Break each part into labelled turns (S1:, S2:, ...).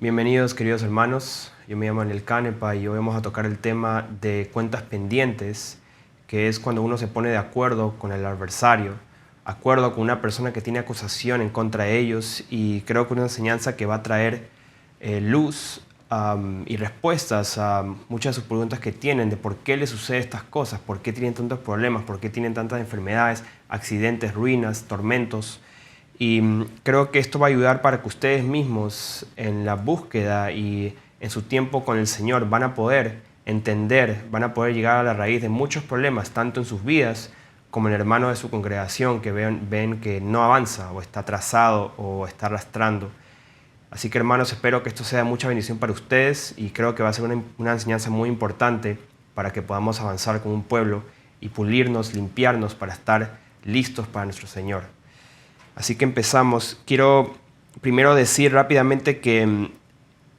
S1: Bienvenidos, queridos hermanos. Yo me llamo Daniel Canepa y hoy vamos a tocar el tema de cuentas pendientes, que es cuando uno se pone de acuerdo con el adversario, acuerdo con una persona que tiene acusación en contra de ellos, y creo que una enseñanza que va a traer luz y respuestas a muchas de sus preguntas que tienen de por qué les sucede estas cosas, por qué tienen tantos problemas, por qué tienen tantas enfermedades, accidentes, ruinas, tormentos. Y creo que esto va a ayudar para que ustedes mismos en la búsqueda y en su tiempo con el Señor van a poder entender, van a poder llegar a la raíz de muchos problemas, tanto en sus vidas como en el hermano de su congregación que ven que no avanza o está atrasado o está arrastrando. Así que, hermanos, espero que esto sea de mucha bendición para ustedes y creo que va a ser una enseñanza muy importante para que podamos avanzar como un pueblo y pulirnos, limpiarnos para estar listos para nuestro Señor. Así que empezamos. Quiero primero decir rápidamente que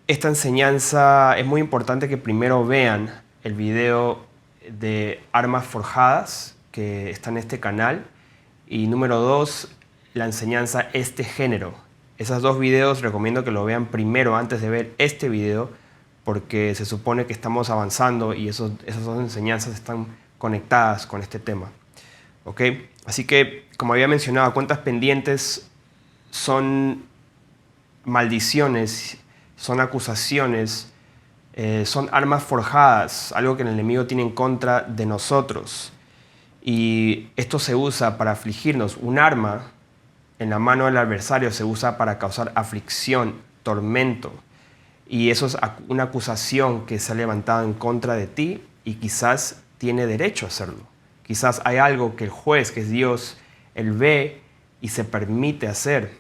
S1: esta enseñanza es muy importante que primero vean el video de armas forjadas que está en este canal, y número 2, la enseñanza este género. Esos dos videos recomiendo que lo vean primero antes de ver este video, porque se supone que estamos avanzando y esas dos enseñanzas están conectadas con este tema. ¿Ok? Así que, como había mencionado, cuentas pendientes son maldiciones, son acusaciones, son armas forjadas, algo que el enemigo tiene en contra de nosotros. Y esto se usa para afligirnos. Un arma en la mano del adversario se usa para causar aflicción, tormento. Y eso es una acusación que se ha levantado en contra de ti y quizás tiene derecho a hacerlo. Quizás hay algo que el juez, que es Dios, Él ve y se permite hacer.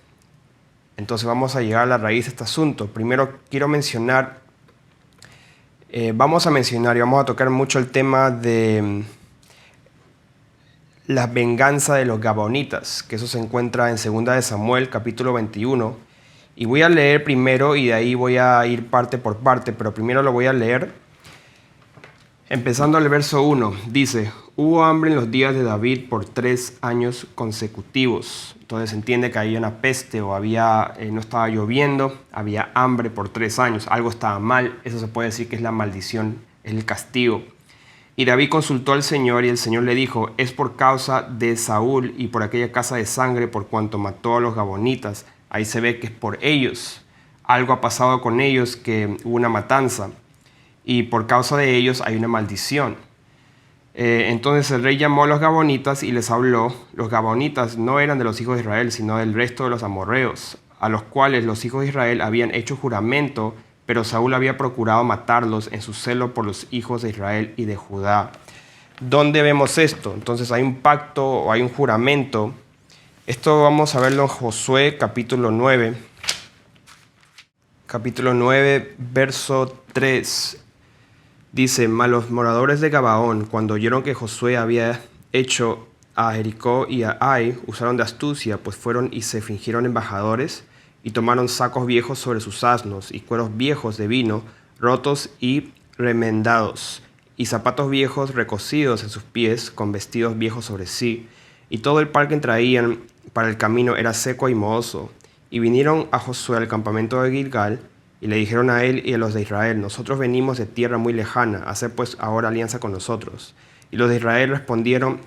S1: Entonces vamos a llegar a la raíz de este asunto. Primero quiero mencionar, vamos a tocar mucho el tema de la venganza de los Gabonitas, que eso se encuentra en 2 de Samuel, capítulo 21. Y voy a leer primero y de ahí voy a ir parte por parte, pero primero lo voy a leer. Empezando el verso 1, dice: hubo hambre en los días de David por 3 años consecutivos. Entonces se entiende que había una peste o no estaba lloviendo, había hambre por 3 años, algo estaba mal. Eso se puede decir que es la maldición, es el castigo. Y David consultó al Señor y el Señor le dijo: es por causa de Saúl y por aquella casa de sangre por cuanto mató a los Gabonitas. Ahí se ve que es por ellos. Algo ha pasado con ellos, que hubo una matanza. Y por causa de ellos hay una maldición. Entonces el rey llamó a los Gabonitas y les habló. Los Gabonitas no eran de los hijos de Israel, sino del resto de los amorreos, a los cuales los hijos de Israel habían hecho juramento, pero Saúl había procurado matarlos en su celo por los hijos de Israel y de Judá. ¿Dónde vemos esto? Entonces hay un pacto o hay un juramento. Esto vamos a verlo en Josué capítulo 9. Capítulo 9, verso 3. Dice: mas los moradores de Gabaón, cuando oyeron que Josué había hecho a Jericó y a Ai, usaron de astucia, pues fueron y se fingieron embajadores, y tomaron sacos viejos sobre sus asnos, y cueros viejos de vino, rotos y remendados, y zapatos viejos recocidos en sus pies, con vestidos viejos sobre sí. Y todo el par que traían para el camino era seco y mohoso. Y vinieron a Josué al campamento de Gilgal, y le dijeron a él y a los de Israel: nosotros venimos de tierra muy lejana, haced pues ahora alianza con nosotros. Y los de Israel respondieron,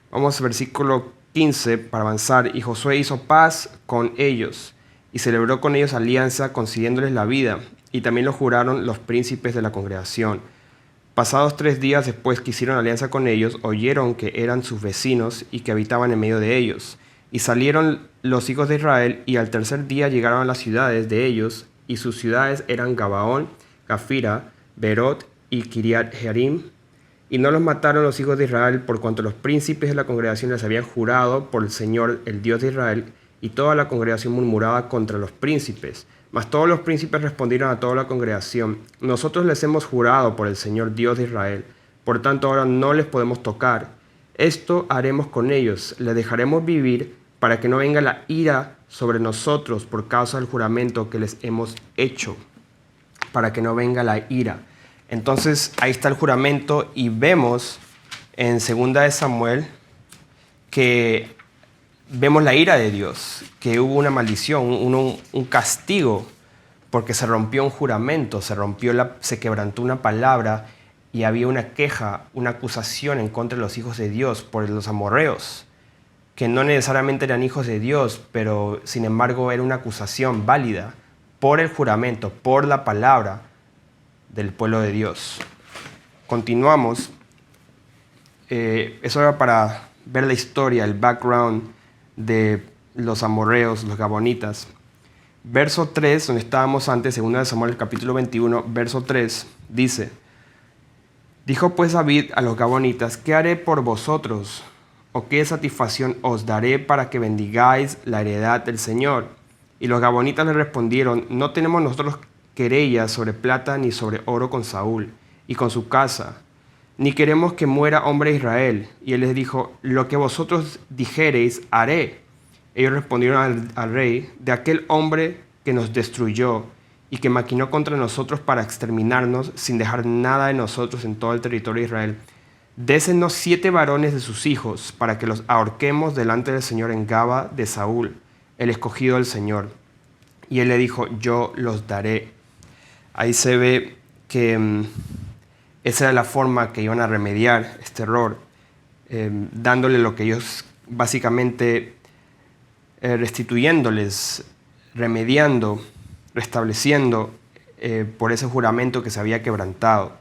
S1: vamos al versículo 15 para avanzar: y Josué hizo paz con ellos, y celebró con ellos alianza, concediéndoles la vida, y también lo juraron los príncipes de la congregación. Pasados 3 días después que hicieron alianza con ellos, oyeron que eran sus vecinos y que habitaban en medio de ellos. Y salieron los hijos de Israel, y al tercer día llegaron a las ciudades de ellos, y sus ciudades eran Gabaón, Gafira, Berot y Kiriat Jearim. Y no los mataron los hijos de Israel, por cuanto los príncipes de la congregación les habían jurado por el Señor, el Dios de Israel, y toda la congregación murmuraba contra los príncipes. Mas todos los príncipes respondieron a toda la congregación: nosotros les hemos jurado por el Señor Dios de Israel, por tanto ahora no les podemos tocar. Esto haremos con ellos, les dejaremos vivir, para que no venga la ira sobre nosotros por causa del juramento que les hemos hecho, para que no venga la ira. Entonces ahí está el juramento, y vemos en 2 de Samuel que vemos la ira de Dios, que hubo una maldición, un castigo porque se rompió un juramento, se quebrantó una palabra y había una queja, una acusación en contra de los hijos de Dios por los amorreos, que no necesariamente eran hijos de Dios, pero sin embargo era una acusación válida por el juramento, por la palabra del pueblo de Dios. Continuamos. Eso era para ver la historia, el background de los amorreos, los gabonitas. Verso 3, donde estábamos antes, 2 de Samuel, capítulo 21, verso 3, dice: Dijo pues David a los gabonitas: ¿Qué haré por vosotros? ¿O qué satisfacción os daré para que bendigáis la heredad del Señor? Y los gabonitas le respondieron: No tenemos nosotros querella sobre plata ni sobre oro con Saúl y con su casa, ni queremos que muera hombre de Israel. Y él les dijo: Lo que vosotros dijereis haré. Ellos respondieron al rey: De aquel hombre que nos destruyó y que maquinó contra nosotros para exterminarnos sin dejar nada de nosotros en todo el territorio de Israel, désenos 7 varones de sus hijos para que los ahorquemos delante del Señor en Gaba de Saúl, el escogido del Señor. Y él le dijo: Yo los daré. Ahí se ve que esa era la forma que iban a remediar este error, dándole lo que ellos básicamente restituyéndoles, remediando, restableciendo por ese juramento que se había quebrantado.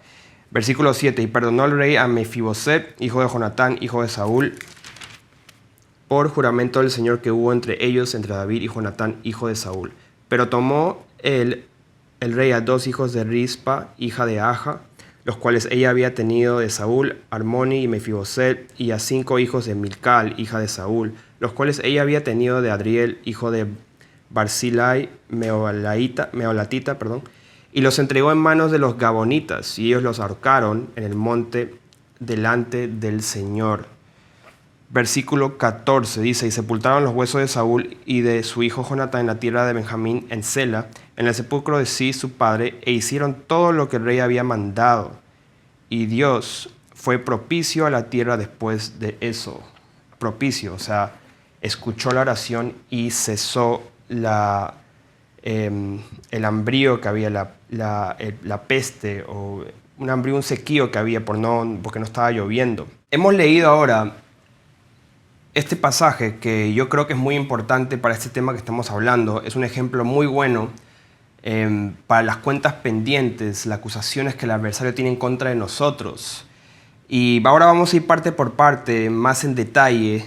S1: Versículo 7: Y perdonó el rey a Mefiboset, hijo de Jonatán, hijo de Saúl, por juramento del Señor que hubo entre ellos, entre David y Jonatán, hijo de Saúl. Pero tomó el rey a 2 hijos de Rispa, hija de Aja, los cuales ella había tenido de Saúl, Armoni y Mefiboset, y a 5 hijos de Milcal, hija de Saúl, los cuales ella había tenido de Adriel, hijo de Barzillai, meolatita, y los entregó en manos de los gabonitas, y ellos los ahorcaron en el monte delante del Señor. Versículo 14 dice: Y sepultaron los huesos de Saúl y de su hijo Jonatán en la tierra de Benjamín, en Sela, en el sepulcro de Cis, su padre, e hicieron todo lo que el rey había mandado. Y Dios fue propicio a la tierra después de eso. Propicio, o sea, escuchó la oración y cesó el hambrío que había, la peste, o un hambrío, un sequío que había porque no estaba lloviendo. Hemos leído ahora este pasaje que yo creo que es muy importante para este tema que estamos hablando. Es un ejemplo muy bueno para las cuentas pendientes, las acusaciones que el adversario tiene en contra de nosotros. Y ahora vamos a ir parte por parte, más en detalle,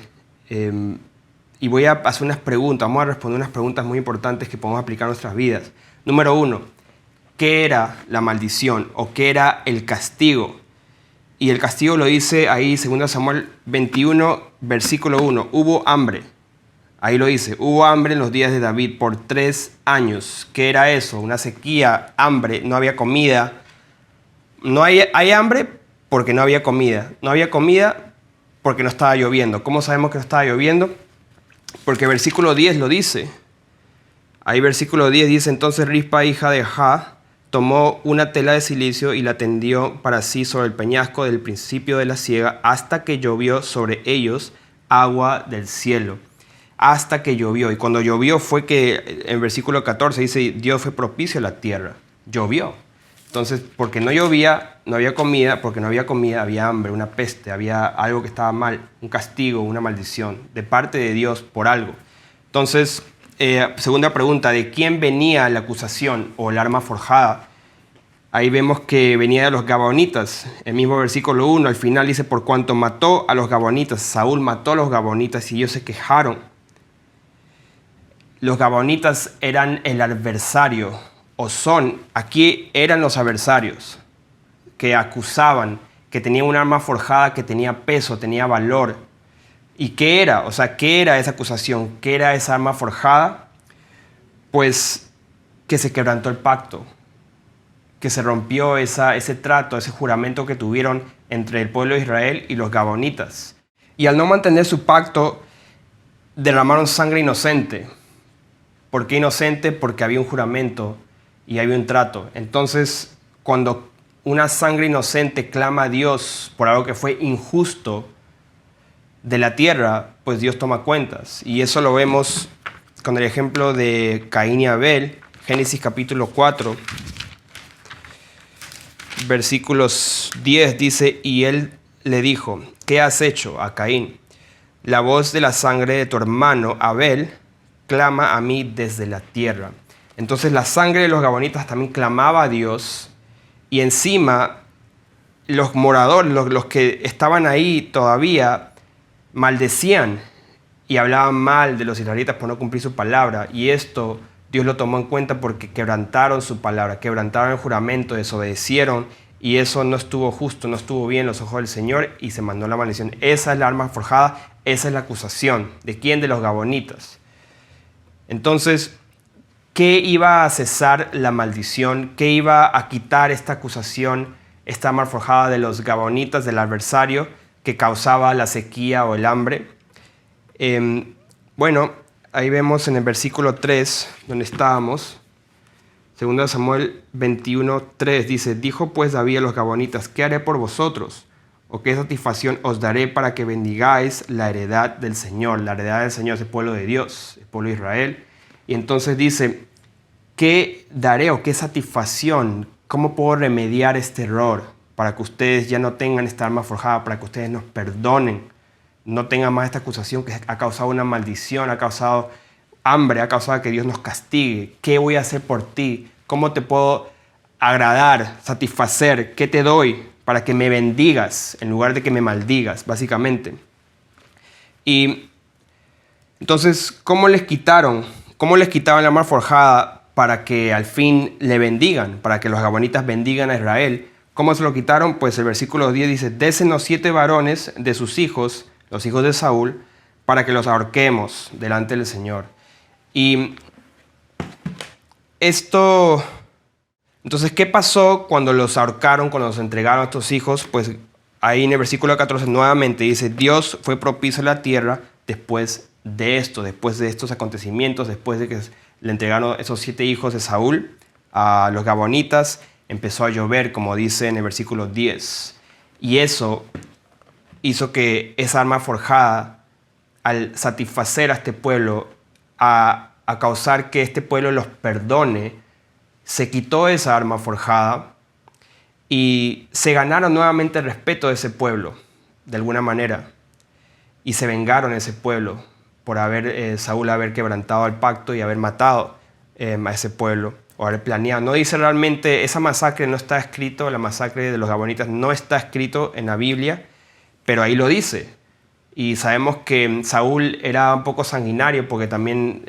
S1: y voy a hacer unas preguntas, vamos a responder unas preguntas muy importantes que podemos aplicar a nuestras vidas. Número 1, ¿qué era la maldición o qué era el castigo? Y el castigo lo dice ahí, 2 Samuel 21, versículo 1. Hubo hambre. Ahí lo dice. Hubo hambre en los días de David por 3 años. ¿Qué era eso? Una sequía, hambre, no había comida. No hay hambre porque no había comida. No había comida porque no estaba lloviendo. ¿Cómo sabemos que no estaba lloviendo? Porque versículo 10 lo dice. Ahí versículo 10 dice: Entonces Rispa, hija de Ja, tomó una tela de silicio y la tendió para sí sobre el peñasco del principio de la siega hasta que llovió sobre ellos agua del cielo. Hasta que llovió. Y cuando llovió fue que, en versículo 14 dice: Dios fue propicio a la tierra. Llovió. Entonces, porque no llovía, no había comida. Porque no había comida, había hambre, una peste, había algo que estaba mal, un castigo, una maldición de parte de Dios por algo. Entonces, segunda pregunta: ¿de quién venía la acusación o el arma forjada? Ahí vemos que venía de los gabonitas. El mismo versículo 1 al final dice: Por cuanto mató a los gabonitas, Saúl mató a los gabonitas y ellos se quejaron. Los gabonitas eran el adversario, o aquí eran los adversarios que acusaban, que tenían un arma forjada que tenía peso, tenía valor. ¿Y qué era? O sea, ¿qué era esa acusación? ¿Qué era esa arma forjada? Pues que se quebrantó el pacto, que se rompió ese trato, ese juramento que tuvieron entre el pueblo de Israel y los gabonitas. Y al no mantener su pacto, derramaron sangre inocente. ¿Por qué inocente? Porque había un juramento y había un trato. Entonces, cuando una sangre inocente clama a Dios por algo que fue injusto de la tierra, pues Dios toma cuentas. Y eso lo vemos con el ejemplo de Caín y Abel. Génesis capítulo 4, versículos 10 dice, y él le dijo, ¿qué has hecho a Caín? La voz de la sangre de tu hermano Abel clama a mí desde la tierra. Entonces la sangre de los gabonitas también clamaba a Dios, y encima los moradores, los que estaban ahí todavía, maldecían y hablaban mal de los israelitas por no cumplir su palabra. Y esto Dios lo tomó en cuenta porque quebrantaron su palabra, quebrantaron el juramento, desobedecieron, y eso no estuvo justo, no estuvo bien en los ojos del Señor, y se mandó la maldición. Esa es la arma forjada, esa es la acusación. ¿De quién? De los gabonitas. Entonces, ¿qué iba a cesar la maldición? ¿Qué iba a quitar esta acusación, esta arma forjada de los gabonitas, del adversario que causaba la sequía o el hambre? Bueno, ahí vemos en el versículo 3, donde estábamos, 2 Samuel 21:3, dice, dijo pues David a los gabonitas, ¿qué haré por vosotros? ¿O qué satisfacción os daré para que bendigáis la heredad del Señor? La heredad del Señor es el pueblo de Dios, el pueblo de Israel. Y entonces dice, ¿qué daré o qué satisfacción? ¿Cómo puedo remediar este error para que ustedes ya no tengan esta arma forjada, para que ustedes nos perdonen, no tengan más esta acusación que ha causado una maldición, ha causado hambre, ha causado que Dios nos castigue? ¿Qué voy a hacer por ti? ¿Cómo te puedo agradar, satisfacer? ¿Qué te doy para que me bendigas en lugar de que me maldigas, básicamente? Y entonces, ¿cómo les quitaban la arma forjada para que al fin le bendigan, para que los gabonitas bendigan a Israel? ¿Cómo se lo quitaron? Pues el versículo 10 dice, désenos 7 varones de sus hijos, los hijos de Saúl, para que los ahorquemos delante del Señor. Y esto, entonces, ¿qué pasó cuando los ahorcaron, cuando los entregaron a estos hijos? Pues ahí en el versículo 14 nuevamente dice, Dios fue propicio a la tierra después de estos acontecimientos, después de que le entregaron esos 7 hijos de Saúl a los gabonitas, empezó a llover, como dice en el versículo 10. Y eso hizo que esa arma forjada, al satisfacer a este pueblo, a causar que este pueblo los perdone, se quitó esa arma forjada y se ganaron nuevamente el respeto de ese pueblo, de alguna manera. Y se vengaron ese pueblo por Saúl haber quebrantado el pacto y haber matado a ese pueblo, o haber planeado. No dice realmente, esa masacre no está escrito, la masacre de los gabonitas no está escrito en la Biblia, pero ahí lo dice. Y sabemos que Saúl era un poco sanguinario porque también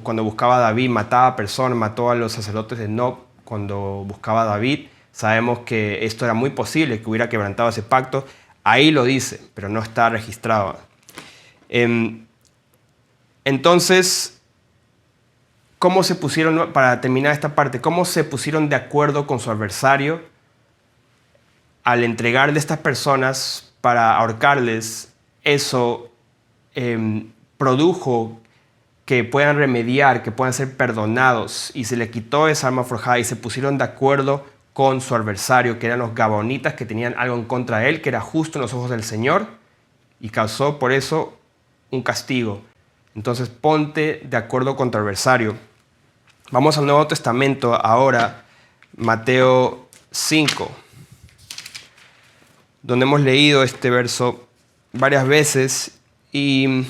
S1: cuando buscaba a David mataba personas, mató a los sacerdotes de Nob cuando buscaba a David. Sabemos que esto era muy posible, que hubiera quebrantado ese pacto. Ahí lo dice, pero no está registrado. Entonces, ¿cómo se pusieron, para terminar esta parte, cómo se pusieron de acuerdo con su adversario al entregarle a estas personas para ahorcarles? Eso produjo que puedan remediar, que puedan ser perdonados, y se le quitó esa arma forjada y se pusieron de acuerdo con su adversario, que eran los gabonitas, que tenían algo en contra de él, que era justo en los ojos del Señor, y causó por eso un castigo. Entonces ponte de acuerdo con tu adversario. Vamos al Nuevo Testamento ahora, Mateo 5, donde hemos leído este verso varias veces y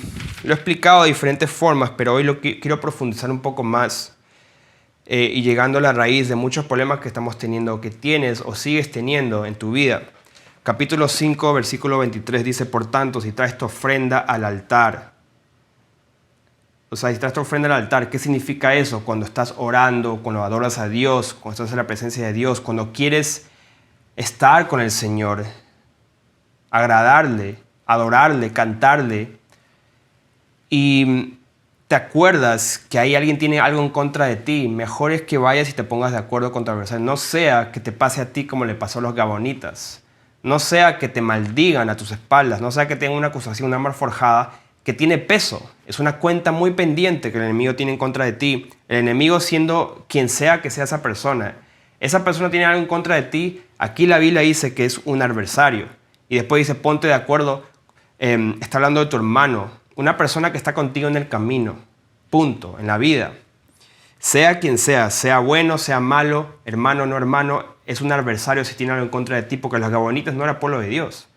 S1: lo he explicado de diferentes formas, pero hoy quiero profundizar un poco más y llegando a la raíz de muchos problemas que estamos teniendo, que tienes o sigues teniendo en tu vida. Capítulo 5, versículo 23 dice, por tanto, si traes tu ofrenda al altar. O sea, si traes tu ofrenda al altar, ¿qué significa eso? Cuando estás orando, cuando adoras a Dios, cuando estás en la presencia de Dios, cuando quieres estar con el Señor, agradarle, adorarle, cantarle, y te acuerdas que ahí alguien tiene algo en contra de ti, mejor es que vayas y te pongas de acuerdo con tu adversario. No sea que te pase a ti como le pasó a los gabonitas. No sea que te maldigan a tus espaldas. No sea que tengan una acusación, una arma forjada que tiene peso. Es una cuenta muy pendiente que el enemigo tiene en contra de ti. El enemigo siendo quien sea que sea esa persona. Esa persona tiene algo en contra de ti. Aquí la Biblia dice que es un adversario. Y después dice, ponte de acuerdo. Está hablando de tu hermano. Una persona que está contigo en el camino. Punto. En la vida. Sea quien sea bueno, sea malo, hermano o no hermano, es un adversario si tiene algo en contra de ti, porque los gabonitas no era pueblo de Dios,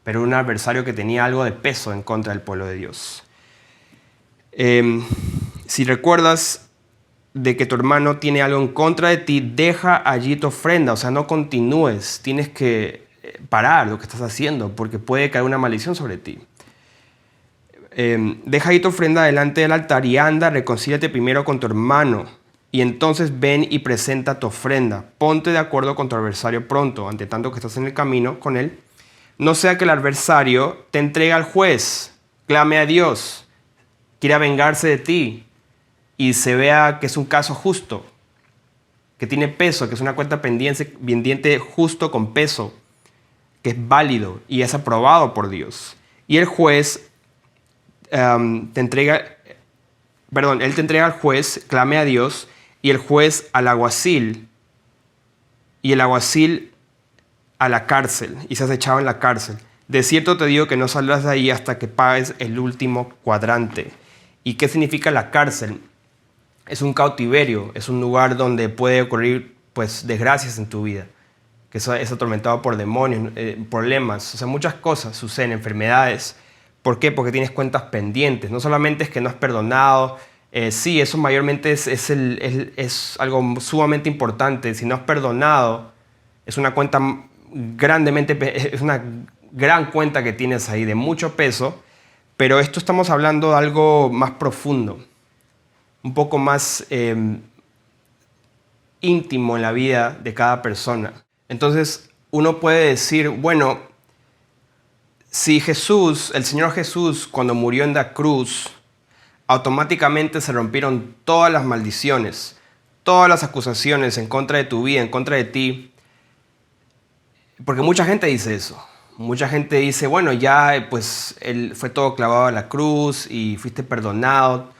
S1: pero un adversario que tenía algo de peso en contra del pueblo de Dios. Si recuerdas de que tu hermano tiene algo en contra de ti, deja allí tu ofrenda, o sea, no continúes, tienes que parar lo que estás haciendo, porque puede caer una maldición sobre ti. Deja ahí tu ofrenda delante del altar y anda, reconcíliate primero con tu hermano, y entonces ven y presenta tu ofrenda. Ponte de acuerdo con tu adversario pronto, ante tanto que estás en el camino con él. No sea que el adversario te entregue al juez, clame a Dios, quiera vengarse de ti y se vea que es un caso justo, que tiene peso, que es una cuenta pendiente justo con peso, que es válido y es aprobado por Dios. Y el juez él te entrega al juez, clame a Dios, y el juez al alguacil, y el alguacil a la cárcel, y se has echado en la cárcel. De cierto te digo que no saldrás de ahí hasta que pagues el último cuadrante. ¿Y qué significa la cárcel? Es un cautiverio, es un lugar donde puede ocurrir pues, desgracias en tu vida, que es atormentado por demonios, problemas, o sea, muchas cosas suceden, enfermedades. ¿Por qué? Porque tienes cuentas pendientes. No solamente es que no has perdonado, sí, eso mayormente es algo sumamente importante. Si no has perdonado, es una cuenta es una gran cuenta que tienes ahí de mucho peso, pero esto estamos hablando de algo más profundo, un poco más íntimo en la vida de cada persona. Entonces, uno puede decir, bueno, si el Señor Jesús, cuando murió en la cruz, automáticamente se rompieron todas las maldiciones, todas las acusaciones en contra de tu vida, en contra de ti, porque mucha gente dice eso. Mucha gente dice, bueno, ya pues él fue todo clavado a la cruz y fuiste perdonado,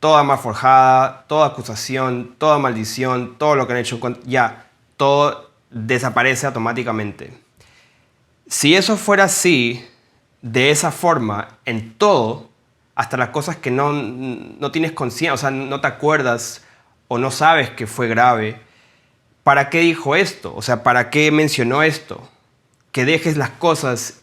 S1: toda mal forjada, toda acusación, toda maldición, todo lo que han hecho, ya, todo desaparece automáticamente. Si eso fuera así, de esa forma, en todo, hasta las cosas que no tienes conciencia, o sea, no te acuerdas o no sabes que fue grave, ¿para qué dijo esto? O sea, ¿para qué mencionó esto? Que dejes las cosas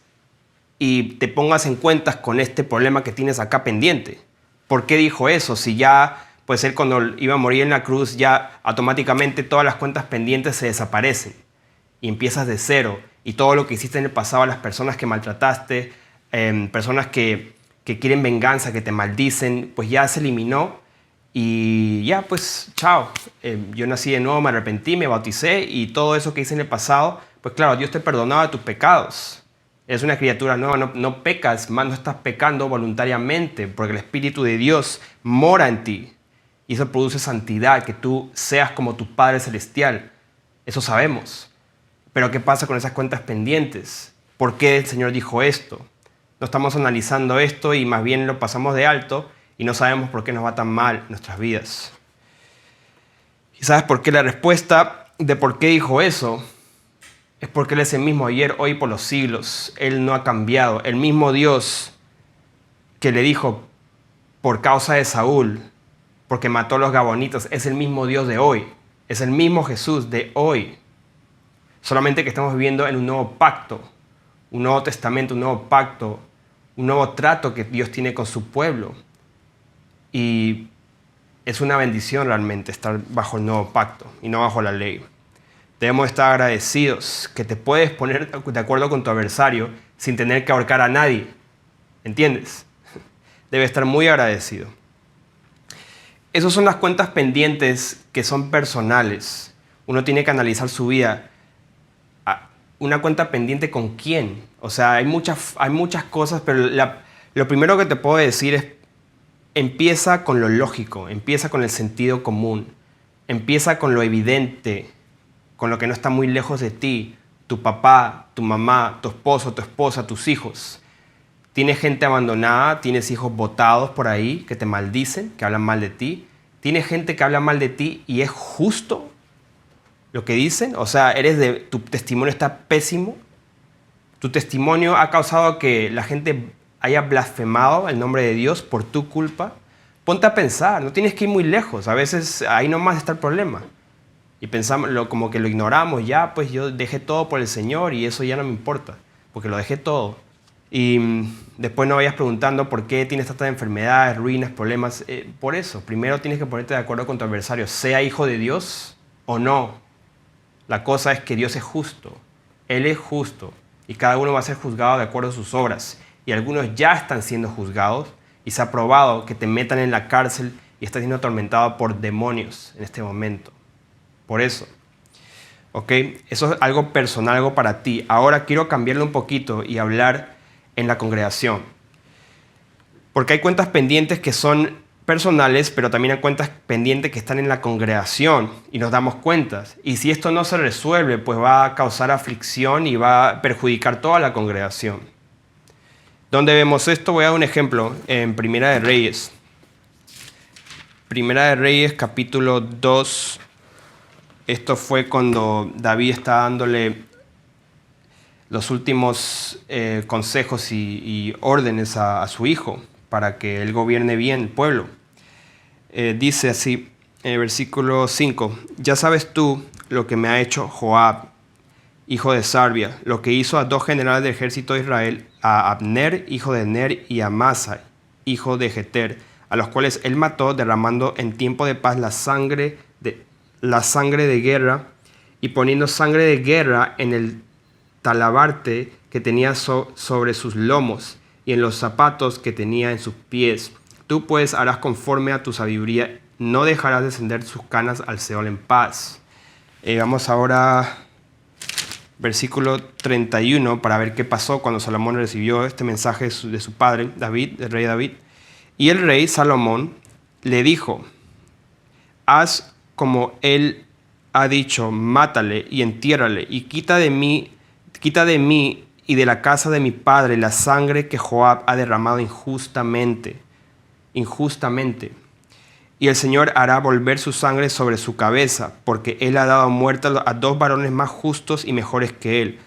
S1: y te pongas en cuentas con este problema que tienes acá pendiente. ¿Por qué dijo eso? Si ya, pues él cuando iba a morir en la cruz, ya automáticamente todas las cuentas pendientes se desaparecen y empiezas de cero. Y todo lo que hiciste en el pasado, las personas que maltrataste, personas que quieren venganza, que te maldicen, pues ya se eliminó y ya, pues, chao. Yo nací de nuevo, me arrepentí, me bauticé y todo eso que hice en el pasado, pues claro, Dios te perdonaba de tus pecados. Eres una criatura nueva, no pecas, más no estás pecando voluntariamente, porque el Espíritu de Dios mora en ti. Y eso produce santidad, que tú seas como tu Padre Celestial. Eso sabemos. Pero ¿qué pasa con esas cuentas pendientes? ¿Por qué el Señor dijo esto? No estamos analizando esto y más bien lo pasamos de alto y no sabemos por qué nos va tan mal en nuestras vidas. ¿Y sabes por qué? La respuesta de por qué dijo eso es porque Él es el mismo ayer, hoy, por los siglos. Él no ha cambiado. El mismo Dios que le dijo por causa de Saúl, porque mató a los gabonitas, es el mismo Dios de hoy. Es el mismo Jesús de hoy. Solamente que estamos viviendo en un nuevo pacto, un nuevo testamento, un nuevo pacto, un nuevo trato que Dios tiene con su pueblo. Y es una bendición realmente estar bajo el nuevo pacto y no bajo la ley. Debemos estar agradecidos que te puedes poner de acuerdo con tu adversario sin tener que ahorcar a nadie. ¿Entiendes? Debes estar muy agradecido. Esas son las cuentas pendientes que son personales. Uno tiene que analizar su vida. ¿Una cuenta pendiente con quién? O sea, hay muchas cosas, pero lo primero que te puedo decir es, empieza con lo lógico, empieza con el sentido común, empieza con lo evidente, con lo que no está muy lejos de ti, tu papá, tu mamá, tu esposo, tu esposa, tus hijos. Tienes gente abandonada, tienes hijos botados por ahí que te maldicen, que hablan mal de ti. Tienes gente que habla mal de ti y es justo lo que dicen. O sea, tu testimonio está pésimo. Tu testimonio ha causado que la gente haya blasfemado el nombre de Dios por tu culpa. Ponte a pensar, no tienes que ir muy lejos. A veces ahí nomás está el problema. Y pensamos, como que lo ignoramos, ya pues yo dejé todo por el Señor y eso ya no me importa, porque lo dejé todo. Y después no vayas preguntando por qué tienes tantas enfermedades, ruinas, problemas. Por eso, primero tienes que ponerte de acuerdo con tu adversario, sea hijo de Dios o no. La cosa es que Dios es justo, Él es justo y cada uno va a ser juzgado de acuerdo a sus obras. Y algunos ya están siendo juzgados y se ha probado que te metan en la cárcel y estás siendo atormentado por demonios en este momento. Por eso, ¿ok? Eso es algo personal, algo para ti. Ahora quiero cambiarlo un poquito y hablar en la congregación. Porque hay cuentas pendientes que son personales, pero también hay cuentas pendientes que están en la congregación y nos damos cuentas. Y si esto no se resuelve, pues va a causar aflicción y va a perjudicar toda la congregación. ¿Dónde vemos esto? Voy a dar un ejemplo en Primera de Reyes. Primera de Reyes, capítulo 2. Esto fue cuando David está dándole los últimos consejos y órdenes a su hijo para que él gobierne bien el pueblo. Dice así, en el versículo 5, ya sabes tú lo que me ha hecho Joab, hijo de Sarvia, lo que hizo a 2 generales del ejército de Israel, a Abner, hijo de Ner, y a Amasa, hijo de Jeter, a los cuales él mató, derramando en tiempo de paz la sangre de guerra y poniendo sangre de guerra en el talabarte que tenía sobre sus lomos y en los zapatos que tenía en sus pies. Tú pues harás conforme a tu sabiduría, no dejarás descender sus canas al Seol en paz. Vamos ahora versículo 31 para ver qué pasó cuando Salomón recibió este mensaje de su padre, David, el rey David. Y el rey Salomón le dijo, haz como él ha dicho, mátale y entiérrale y quita de mí y de la casa de mi padre la sangre que Joab ha derramado injustamente. Y el Señor hará volver su sangre sobre su cabeza, porque él ha dado muerte a 2 varones más justos y mejores que él,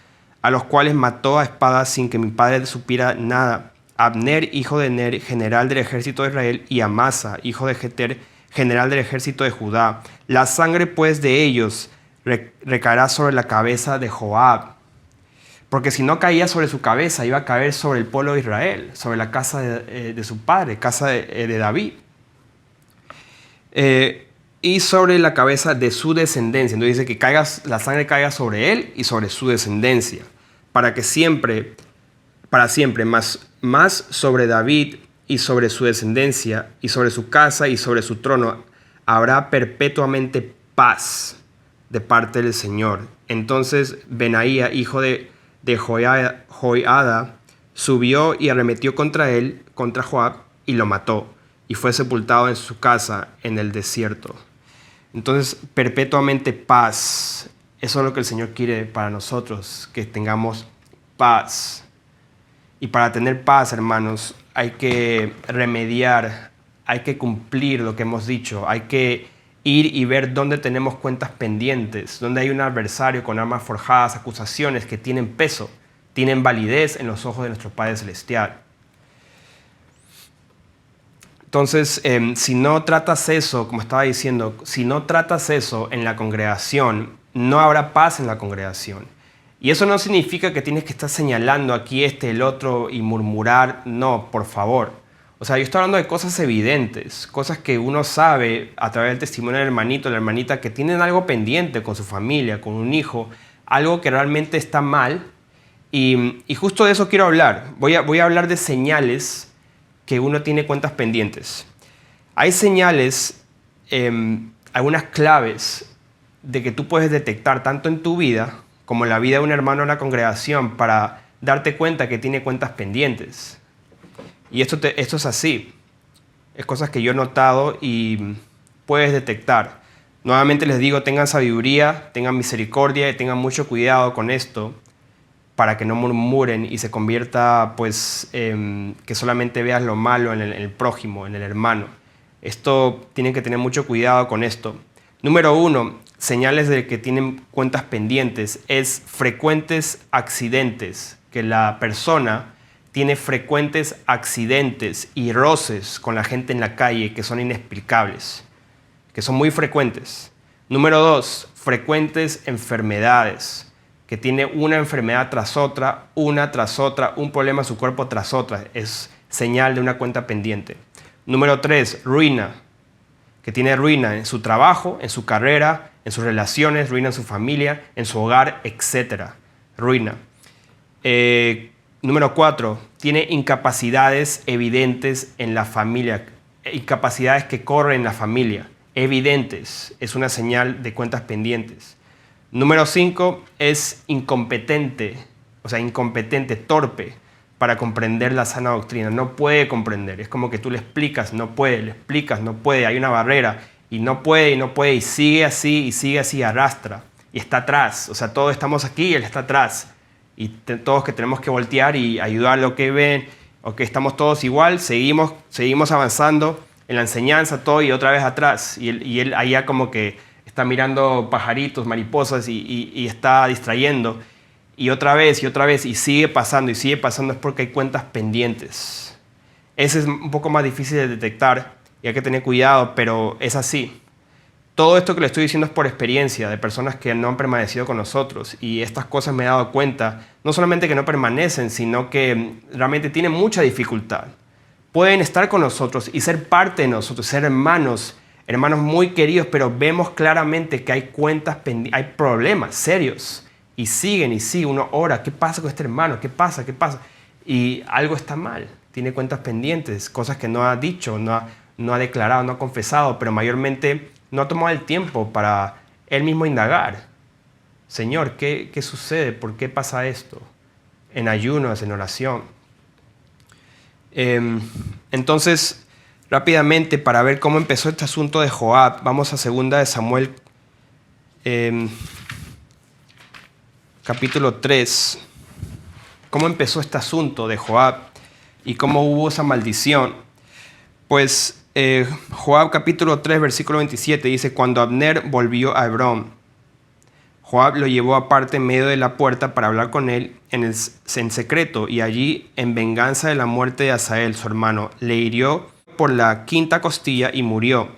S1: a los cuales mató a espada sin que mi padre supiera nada. Abner, hijo de Ner, general del ejército de Israel, y Amasa, hijo de Jeter, general del ejército de Judá. La sangre pues de ellos recaerá sobre la cabeza de Joab, porque si no caía sobre su cabeza, iba a caer sobre el pueblo de Israel, sobre la casa de su padre, casa de David. Y sobre la cabeza de su descendencia. Entonces dice que la sangre caiga sobre él y sobre su descendencia, para siempre, más sobre David y sobre su descendencia y sobre su casa y sobre su trono habrá perpetuamente paz de parte del Señor. Entonces Benaía, hijo de Joiada, subió y arremetió contra Joab, y lo mató, y fue sepultado en su casa en el desierto. Entonces, perpetuamente paz. Eso es lo que el Señor quiere para nosotros, que tengamos paz. Y para tener paz, hermanos, hay que remediar, hay que cumplir lo que hemos dicho, hay que ir y ver dónde tenemos cuentas pendientes, dónde hay un adversario con armas forjadas, acusaciones que tienen peso, tienen validez en los ojos de nuestro Padre Celestial. Entonces, si no tratas eso, como estaba diciendo, si no tratas eso en la congregación, no habrá paz en la congregación. Y eso no significa que tienes que estar señalando aquí el otro y murmurar. No, por favor. O sea, yo estoy hablando de cosas evidentes, cosas que uno sabe a través del testimonio del hermanito, de la hermanita, que tienen algo pendiente con su familia, con un hijo, algo que realmente está mal. Y justo de eso quiero hablar. Voy a hablar de señales que uno tiene cuentas pendientes. Hay señales, algunas claves de que tú puedes detectar tanto en tu vida como en la vida de un hermano en la congregación para darte cuenta que tiene cuentas pendientes. Y esto es así. Es cosas que yo he notado y puedes detectar. Nuevamente les digo, tengan sabiduría, tengan misericordia y tengan mucho cuidado con esto para que no murmuren y se convierta, pues, que solamente veas lo malo en el prójimo, en el hermano. Tienen que tener mucho cuidado con esto. Número 1, señales de que tienen cuentas pendientes, es frecuentes accidentes, que la persona tiene frecuentes accidentes y roces con la gente en la calle que son inexplicables, que son muy frecuentes. Número 2, frecuentes enfermedades, que tiene una enfermedad tras otra, un problema en su cuerpo tras otra. Es señal de una cuenta pendiente. Número 3, ruina, que tiene ruina en su trabajo, en su carrera, en sus relaciones, ruina en su familia, en su hogar, etc. Ruina. Número 4, tiene incapacidades evidentes en la familia, incapacidades que corren en la familia, evidentes, es una señal de cuentas pendientes. Número 5, es incompetente, torpe para comprender la sana doctrina, no puede comprender, es como que tú le explicas, no puede, hay una barrera, y no puede, y sigue así, arrastra, y está atrás, todos estamos aquí y él está atrás. Y todos que tenemos que voltear y ayudar a lo que ven, o que estamos todos igual, seguimos avanzando en la enseñanza, todo, y otra vez atrás. Y él allá como que está mirando pajaritos, mariposas, y está distrayendo. Y otra vez, y sigue pasando, es porque hay cuentas pendientes. Ese es un poco más difícil de detectar, y hay que tener cuidado, pero es así. Todo esto que le estoy diciendo es por experiencia de personas que no han permanecido con nosotros, y estas cosas me he dado cuenta, no solamente que no permanecen, sino que realmente tienen mucha dificultad. Pueden estar con nosotros y ser parte de nosotros, ser hermanos muy queridos, pero vemos claramente que hay cuentas pendientes, hay problemas serios, y siguen, uno ora, ¿qué pasa con este hermano? ¿Qué pasa? Y algo está mal, tiene cuentas pendientes, cosas que no ha dicho, no ha declarado, no ha confesado, pero mayormente no ha tomado el tiempo para él mismo indagar. Señor, ¿qué sucede? ¿Por qué pasa esto? En ayunos, en oración. Entonces, rápidamente, para ver cómo empezó este asunto de Joab, vamos a 2 de Samuel, capítulo 3. ¿Cómo empezó este asunto de Joab y cómo hubo esa maldición? Pues Joab capítulo 3, versículo 27 dice: cuando Abner volvió a Hebrón, Joab lo llevó aparte en medio de la puerta para hablar con él en secreto, y allí, en venganza de la muerte de Asael, su hermano, le hirió por la 5ª costilla y murió.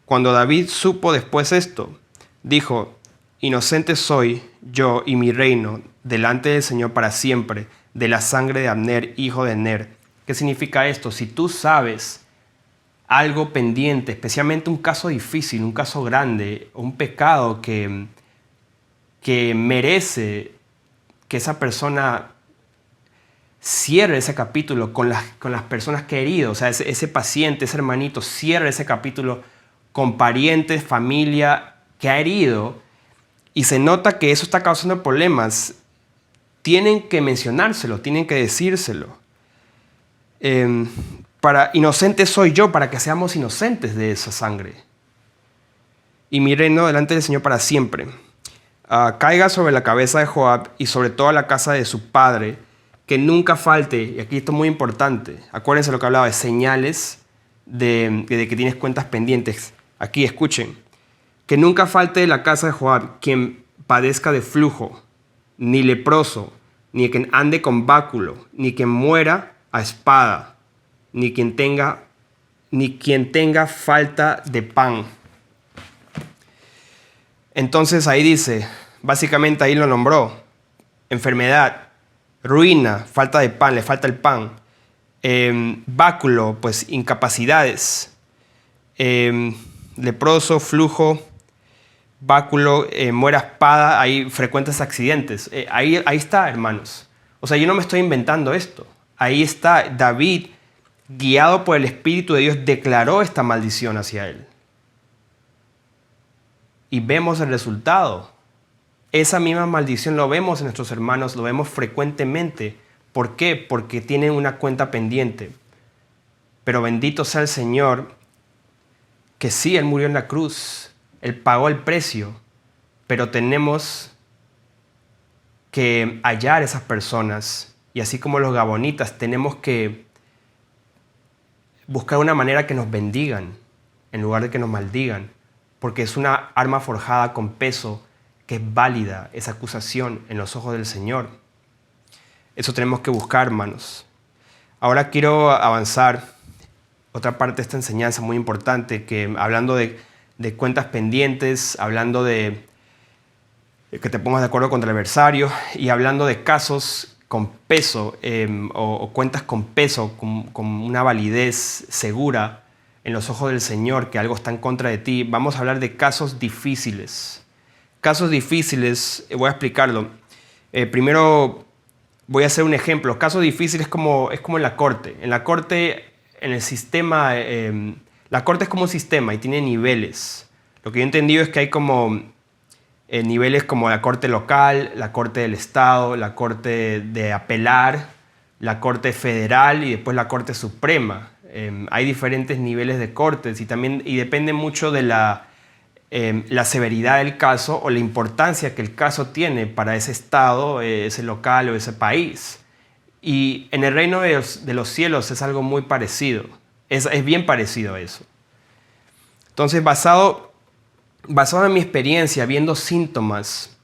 S1: Cuando David supo después esto, dijo: inocente soy yo y mi reino delante del Señor para siempre, de la sangre de Abner, hijo de Ner. ¿Qué significa esto? Si tú sabes algo pendiente, especialmente un caso difícil, un caso grande, un pecado que merece que esa persona cierre ese capítulo con las personas que ha herido, ese paciente, ese hermanito, cierre ese capítulo con parientes, familia que ha herido, y se nota que eso está causando problemas, tienen que mencionárselo, tienen que decírselo. Inocente soy yo, para que seamos inocentes de esa sangre. Y mi reino delante del Señor para siempre. Caiga sobre la cabeza de Joab y sobre toda la casa de su padre, que nunca falte, y aquí esto es muy importante, acuérdense lo que hablaba de señales de que tienes cuentas pendientes. Aquí escuchen: que nunca falte de la casa de Joab quien padezca de flujo, ni leproso, ni quien ande con báculo, ni quien muera a espada, ni quien tenga falta de pan. Entonces ahí dice, básicamente ahí lo nombró: enfermedad, ruina, falta de pan, le falta el pan, báculo, pues incapacidades, leproso, flujo, báculo, muera a espada, hay frecuentes accidentes. Ahí está, hermanos. Yo no me estoy inventando esto. Ahí está. David, guiado por el Espíritu de Dios, declaró esta maldición hacia él. Y vemos el resultado. Esa misma maldición lo vemos en nuestros hermanos, lo vemos frecuentemente. ¿Por qué? Porque tienen una cuenta pendiente. Pero bendito sea el Señor, que sí, Él murió en la cruz, Él pagó el precio, pero tenemos que hallar esas personas, y así como los gabonitas, tenemos que buscar una manera que nos bendigan en lugar de que nos maldigan, porque es una arma forjada con peso que es válida, esa acusación en los ojos del Señor. Eso tenemos que buscar, hermanos. Ahora quiero avanzar otra parte de esta enseñanza muy importante, que hablando de cuentas pendientes, hablando de que te pongas de acuerdo con el adversario y hablando de casos con peso o cuentas con peso, con una validez segura en los ojos del Señor, que algo está en contra de ti. Vamos a hablar de casos difíciles. Casos difíciles, voy a explicarlo. Primero voy a hacer un ejemplo. Casos difíciles es como en la corte. En la corte, en el sistema, la corte es como un sistema y tiene niveles. Lo que yo he entendido es que hay como niveles como la corte local, la corte del estado, la corte de apelar, la corte federal y después la corte suprema. Hay diferentes niveles de cortes y depende mucho de la severidad del caso o la importancia que el caso tiene para ese estado, ese local o ese país. Y en el reino de los cielos es algo muy parecido, es bien parecido a eso. Entonces, basado en mi experiencia, viendo síntomas,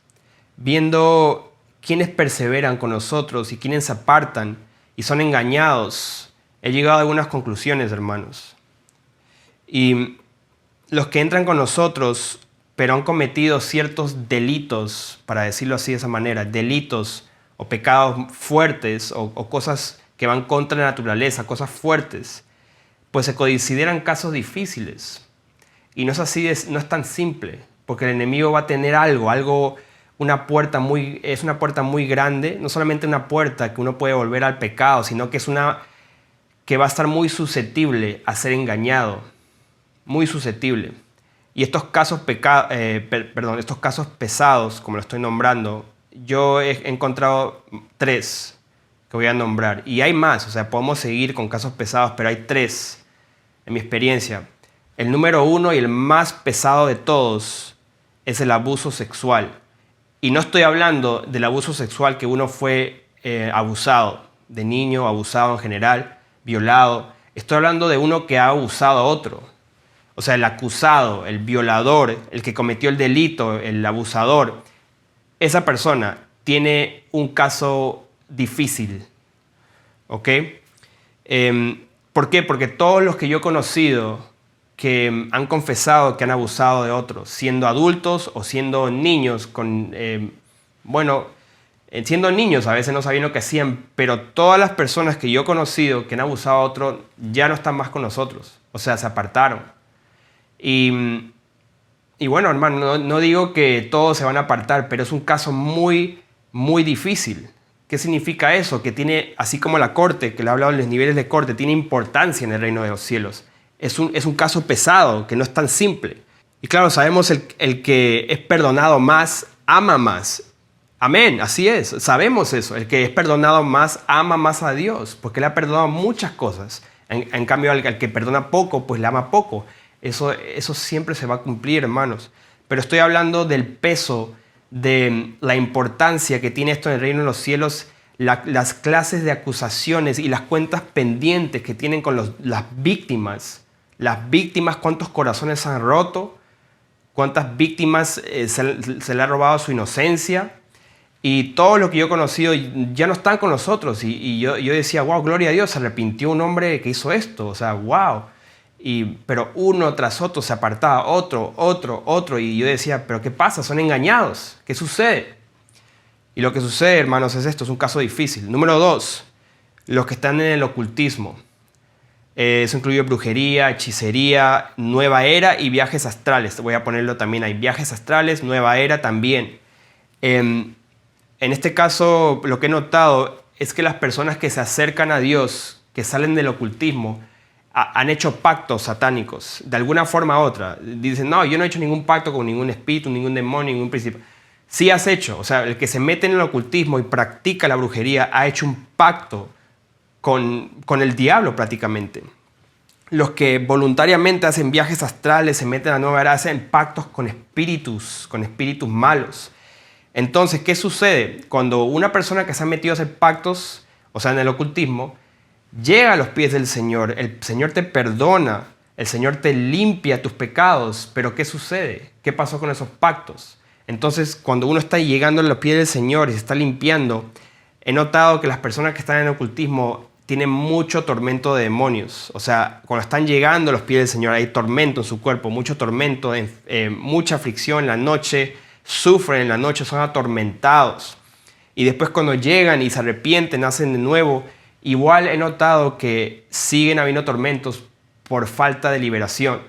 S1: viendo quiénes perseveran con nosotros y quiénes se apartan y son engañados, he llegado a algunas conclusiones, hermanos. Y los que entran con nosotros, pero han cometido ciertos delitos, para decirlo así de esa manera, delitos o pecados fuertes o cosas que van contra la naturaleza, cosas fuertes, pues se consideran casos difíciles. Y no es así, no es tan simple, porque el enemigo va a tener es una puerta muy grande, no solamente una puerta que uno puede volver al pecado, sino que que va a estar muy susceptible a ser engañado, muy susceptible. Y estos casos pesados, como lo estoy nombrando, yo he encontrado 3 que voy a nombrar. Y hay más, o sea, podemos seguir con casos pesados, pero hay 3 en mi experiencia. El número 1 y el más pesado de todos es el abuso sexual. Y no estoy hablando del abuso sexual que uno fue abusado, de niño, abusado en general, violado. Estoy hablando de uno que ha abusado a otro. O sea, el acusado, el violador, el que cometió el delito, el abusador. Esa persona tiene un caso difícil. ¿Ok? ¿Por qué? Porque todos los que yo he conocido que han confesado que han abusado de otros, siendo adultos o siendo niños, siendo niños a veces no sabían lo que hacían, pero todas las personas que yo he conocido que han abusado a otros ya no están más con nosotros, o sea, se apartaron. Y bueno, hermano, no digo que todos se van a apartar, pero es un caso muy, muy difícil. ¿Qué significa eso? Que tiene, así como la corte, que le he hablado de los niveles de corte, tiene importancia en el reino de los cielos. Es un caso pesado, que no es tan simple. Y claro, sabemos el que es perdonado más, ama más. Amén, así es, sabemos eso. El que es perdonado más, ama más a Dios, porque le ha perdonado muchas cosas. En cambio, al que perdona poco, pues le ama poco. Eso siempre se va a cumplir, hermanos. Pero estoy hablando del peso, de la importancia que tiene esto en el reino de los cielos, las clases de acusaciones y las cuentas pendientes que tienen con las víctimas. Las víctimas, cuántos corazones se han roto, cuántas víctimas se le ha robado su inocencia. Y todo lo que yo he conocido ya no están con nosotros. Y yo decía, wow, gloria a Dios, se arrepintió un hombre que hizo esto. O sea, wow. Pero uno tras otro se apartaba, otro. Y yo decía, ¿pero qué pasa? Son engañados. ¿Qué sucede? Y lo que sucede, hermanos, es esto. Es un caso difícil. Número 2, los que están en el ocultismo. Eso incluye brujería, hechicería, nueva era y viajes astrales. Voy a ponerlo también ahí. Viajes astrales, nueva era también. En este caso, lo que he notado es que las personas que se acercan a Dios, que salen del ocultismo, han hecho pactos satánicos, de alguna forma u otra. Dicen, no, yo no he hecho ningún pacto con ningún espíritu, ningún demonio, ningún principio. Sí has hecho. O sea, el que se mete en el ocultismo y practica la brujería ha hecho un pacto con el diablo prácticamente. Los que voluntariamente hacen viajes astrales, se meten a la nueva era, hacen pactos con espíritus malos. Entonces, ¿qué sucede? Cuando una persona que se ha metido a hacer pactos, o sea, en el ocultismo, llega a los pies del Señor, el Señor te perdona, el Señor te limpia tus pecados, pero ¿qué sucede? ¿Qué pasó con esos pactos? Entonces, cuando uno está llegando a los pies del Señor y se está limpiando, he notado que las personas que están en el ocultismo tienen mucho tormento de demonios. O sea, cuando están llegando a los pies del Señor, hay tormento en su cuerpo, mucho tormento, mucha aflicción en la noche, sufren en la noche, son atormentados. Y después cuando llegan y se arrepienten, nacen de nuevo, igual he notado que siguen habiendo tormentos por falta de liberación.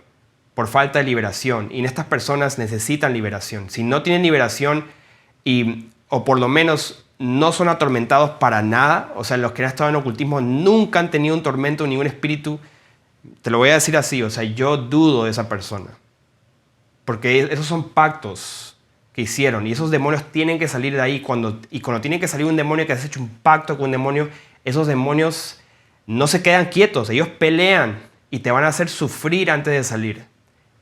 S1: Por falta de liberación. Y en estas personas necesitan liberación. Si no tienen liberación, o por lo menos no son atormentados para nada, o sea, los que han estado en ocultismo nunca han tenido un tormento, ningún espíritu, te lo voy a decir así, o sea, yo dudo de esa persona. Porque esos son pactos que hicieron y esos demonios tienen que salir de ahí. Y cuando tiene que salir un demonio que has hecho un pacto con un demonio, esos demonios no se quedan quietos, ellos pelean y te van a hacer sufrir antes de salir.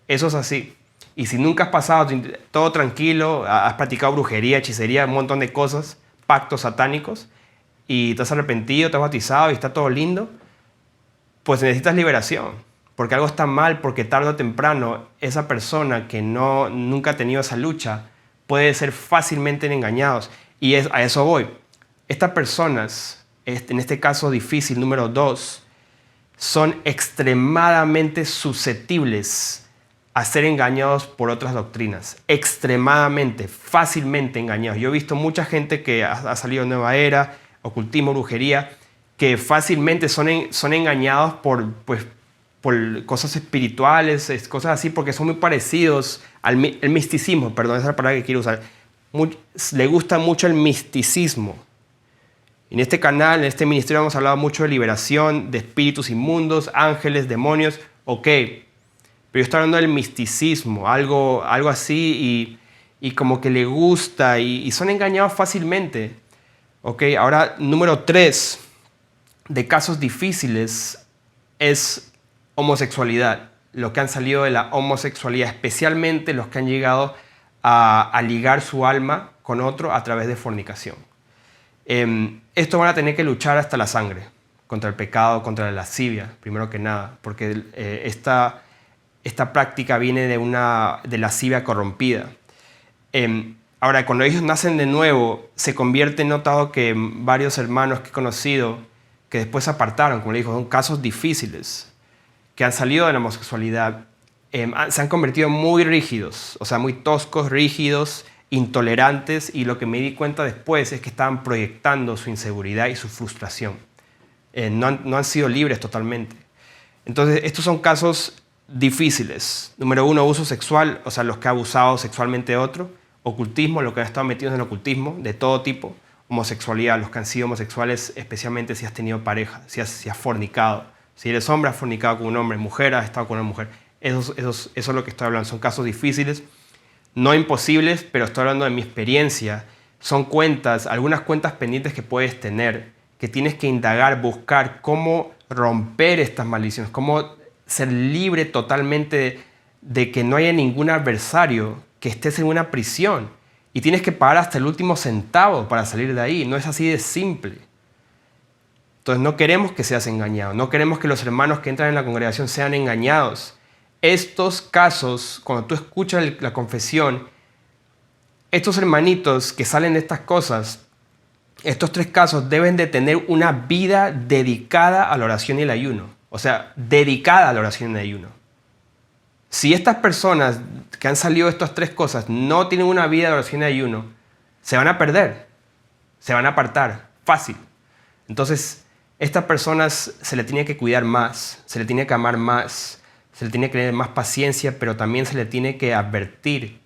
S1: Eso es así. Y si nunca has pasado todo tranquilo, has practicado brujería, hechicería, un montón de cosas, pactos satánicos, y te has arrepentido, te has bautizado y está todo lindo, pues necesitas liberación. Porque algo está mal, porque tarde o temprano esa persona que nunca ha tenido esa lucha puede ser fácilmente engañados. Y a eso voy. Estas personas, en este caso difícil, número 2, son extremadamente susceptibles a ser engañados por otras doctrinas. Extremadamente, fácilmente engañados. Yo he visto mucha gente que ha salido de Nueva Era, ocultismo, brujería, que fácilmente son engañados por cosas espirituales, cosas así, porque son muy parecidos al misticismo, perdón, esa es la palabra que quiero usar. Le gusta mucho el misticismo. En este canal, en este ministerio hemos hablado mucho de liberación, de espíritus inmundos, ángeles, demonios, ok. Pero yo estoy hablando del misticismo, algo así, y como que le gusta, y son engañados fácilmente. Ok, ahora número 3 de casos difíciles es homosexualidad. Los que han salido de la homosexualidad, especialmente los que han llegado a ligar su alma con otro a través de fornicación. Esto van a tener que luchar hasta la sangre, contra el pecado, contra la lascivia, primero que nada, porque esta práctica viene de lascivia corrompida. Ahora, cuando ellos nacen de nuevo, se convierte, he notado que varios hermanos que he conocido, que después se apartaron, como le digo, son casos difíciles, que han salido de la homosexualidad, se han convertido muy rígidos, o sea, muy toscos, rígidos, intolerantes, y lo que me di cuenta después es que estaban proyectando su inseguridad y su frustración. No han sido libres totalmente. Entonces, estos son casos difíciles. Número 1, abuso sexual, o sea, los que han abusado sexualmente de otro. Ocultismo, los que han estado metidos en el ocultismo, de todo tipo. Homosexualidad, los que han sido homosexuales, especialmente si has tenido pareja, si has fornicado. Si eres hombre, has fornicado con un hombre, mujer, has estado con una mujer. Eso es lo que estoy hablando. Son casos difíciles, no imposibles, pero estoy hablando de mi experiencia. Son algunas cuentas pendientes que puedes tener, que tienes que indagar, buscar cómo romper estas maldiciones, cómo ser libre totalmente de que no haya ningún adversario, que estés en una prisión y tienes que pagar hasta el último centavo para salir de ahí. No es así de simple. Entonces no queremos que seas engañado, no queremos que los hermanos que entran en la congregación sean engañados. Estos casos, cuando tú escuchas la confesión, estos hermanitos que salen de estas cosas, estos 3 casos deben de tener una vida dedicada a la oración y el ayuno. O sea, dedicada a la oración y el ayuno. Si estas personas que han salido de estas 3 cosas no tienen una vida de oración y ayuno, se van a perder, se van a apartar, fácil. Entonces, estas personas se le tiene que cuidar más, se le tiene que amar más, se le tiene que tener más paciencia, pero también se le tiene que advertir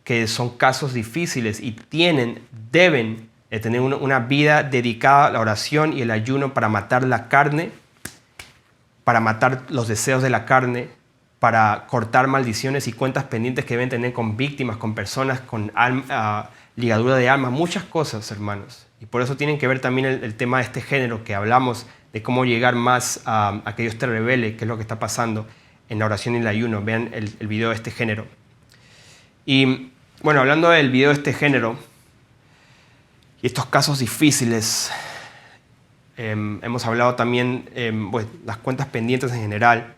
S1: que son casos difíciles y deben de tener una vida dedicada a la oración y el ayuno para matar la carne, para matar los deseos de la carne, para cortar maldiciones y cuentas pendientes que deben tener con víctimas, con personas, con ligadura de alma, muchas cosas, hermanos. Y por eso tienen que ver también el tema de este género que hablamos, de cómo llegar más a que Dios te revele qué es lo que está pasando en la oración y el ayuno. Vean el video de este género. Y bueno, hablando del video de este género y estos casos difíciles, hemos hablado también las cuentas pendientes en general.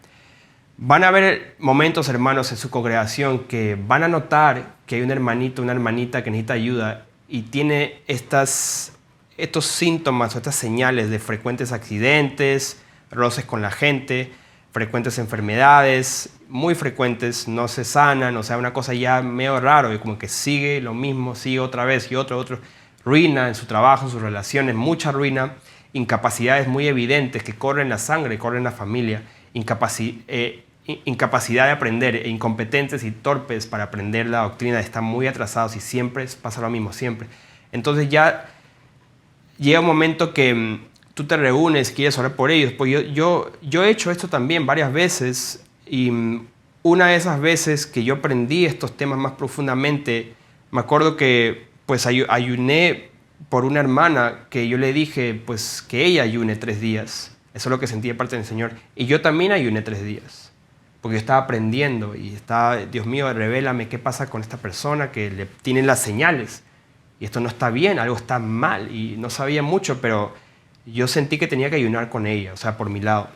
S1: Van a haber momentos, hermanos, en su congregación que van a notar que hay un hermanito, una hermanita que necesita ayuda y tiene estas estos síntomas o estas señales de frecuentes accidentes, roces con la gente, frecuentes enfermedades, muy frecuentes, no se sanan, o sea, una cosa ya medio raro, y como que sigue lo mismo, sigue otra vez y otro, ruina en su trabajo, en sus relaciones, mucha ruina, incapacidades muy evidentes que corren la sangre, corren la familia, incapacidad de aprender, e incompetentes y torpes para aprender la doctrina, están muy atrasados y siempre pasa lo mismo, siempre. Entonces ya llega un momento que tú te reúnes, quieres orar por ellos. Pues yo he hecho esto también varias veces, y una de esas veces que yo aprendí estos temas más profundamente, me acuerdo que pues ayuné por una hermana que yo le dije pues que ella ayune 3 días. Eso es lo que sentí de parte del Señor. Y yo también ayuné 3 días, porque yo estaba aprendiendo y estaba, Dios mío, revélame qué pasa con esta persona que le tienen las señales. Y esto no está bien, algo está mal. Y no sabía mucho, pero yo sentí que tenía que ayunar con ella, o sea, por mi lado.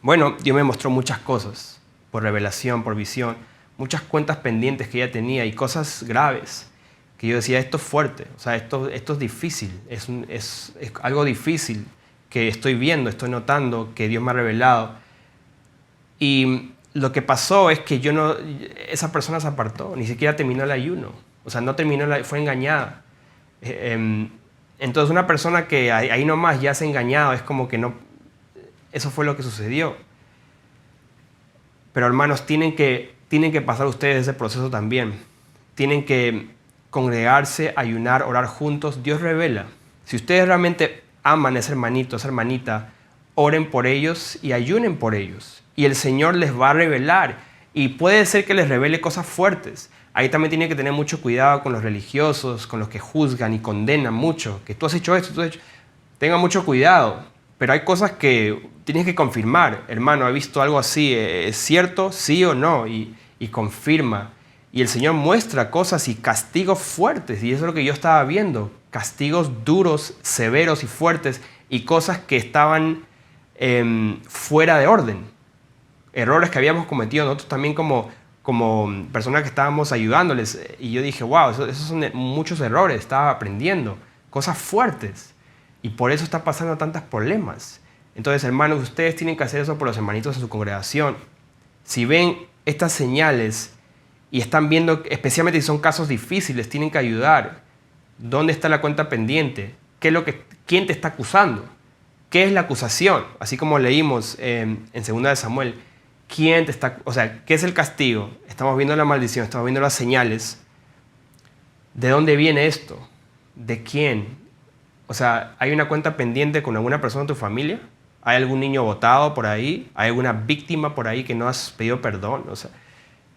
S1: Bueno, Dios me mostró muchas cosas, por revelación, por visión, muchas cuentas pendientes que ella tenía y cosas graves, que yo decía, esto es fuerte, o sea, esto es difícil, es algo difícil que estoy viendo, estoy notando, que Dios me ha revelado. Y lo que pasó es que esa persona se apartó, ni siquiera terminó el ayuno, o sea, no terminó, fue engañada. Entonces una persona que ahí nomás ya se ha engañado, es como que no, eso fue lo que sucedió. Pero hermanos, tienen que pasar ustedes ese proceso también. Tienen que congregarse, ayunar, orar juntos. Dios revela. Si ustedes realmente aman a ese hermanito, a esa hermanita, oren por ellos y ayunen por ellos. Y el Señor les va a revelar. Y puede ser que les revele cosas fuertes. Ahí también tienen que tener mucho cuidado con los religiosos, con los que juzgan y condenan mucho. Que tú has hecho esto, tú has hecho... Tenga mucho cuidado. Pero hay cosas que tienes que confirmar. Hermano, ¿ha visto algo así? ¿Es cierto? ¿Sí o no? Y confirma. Y el Señor muestra cosas y castigos fuertes. Y eso es lo que yo estaba viendo. Castigos duros, severos y fuertes. Y cosas que estaban fuera de orden. Errores que habíamos cometido nosotros también como personas que estábamos ayudándoles. Y yo dije, wow, esos son muchos errores. Estaba aprendiendo. Cosas fuertes. Y por eso está pasando tantos problemas. Entonces, hermanos, ustedes tienen que hacer eso por los hermanitos en su congregación. Si ven estas señales y están viendo, especialmente si son casos difíciles, tienen que ayudar. ¿Dónde está la cuenta pendiente? ¿Quién te está acusando? ¿Qué es la acusación? Así como leímos en 2 de Samuel. ¿Quién te está, o sea, qué es el castigo? Estamos viendo la maldición, estamos viendo las señales. ¿De dónde viene esto? ¿De quién? O sea, ¿hay una cuenta pendiente con alguna persona de tu familia? ¿Hay algún niño botado por ahí? ¿Hay alguna víctima por ahí que no has pedido perdón? O sea,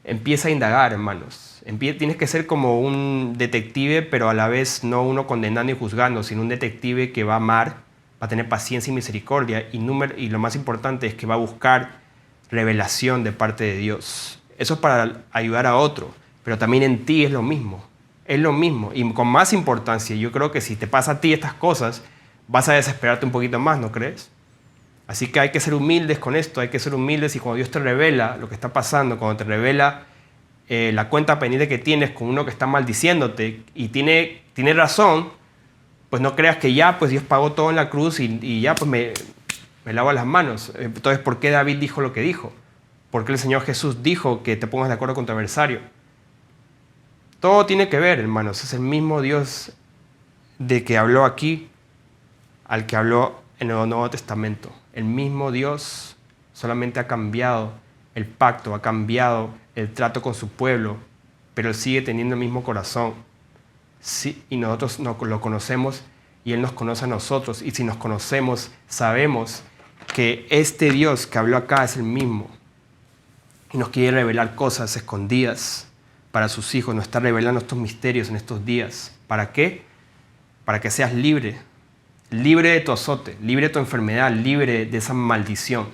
S1: empieza a indagar, hermanos. Tienes que ser como un detective, pero a la vez no uno condenando y juzgando, sino un detective que va a amar, va a tener paciencia y misericordia. Y lo más importante es que va a buscar revelación de parte de Dios. Eso es para ayudar a otro, pero también en ti es lo mismo. Es lo mismo y con más importancia. Yo creo que si te pasa a ti estas cosas, vas a desesperarte un poquito más, ¿no crees? Así que hay que ser humildes con esto, hay que ser humildes y cuando Dios te revela lo que está pasando, cuando te revela la cuenta pendiente que tienes con uno que está maldiciéndote y tiene razón, pues no creas que ya pues Dios pagó todo en la cruz y ya pues me lavo las manos. Entonces, ¿por qué David dijo lo que dijo? ¿Por qué el Señor Jesús dijo que te pongas de acuerdo con tu adversario? Todo tiene que ver, hermanos. Es el mismo Dios de que habló aquí al que habló en el Nuevo Testamento. El mismo Dios solamente ha cambiado el pacto, ha cambiado el trato con su pueblo, pero Él sigue teniendo el mismo corazón. Sí, y nosotros lo conocemos y Él nos conoce a nosotros. Y si nos conocemos, sabemos que este Dios que habló acá es el mismo. Y nos quiere revelar cosas escondidas para sus hijos, nos está revelando estos misterios en estos días. ¿Para qué? Para que seas libre, libre de tu azote, libre de tu enfermedad, libre de esa maldición.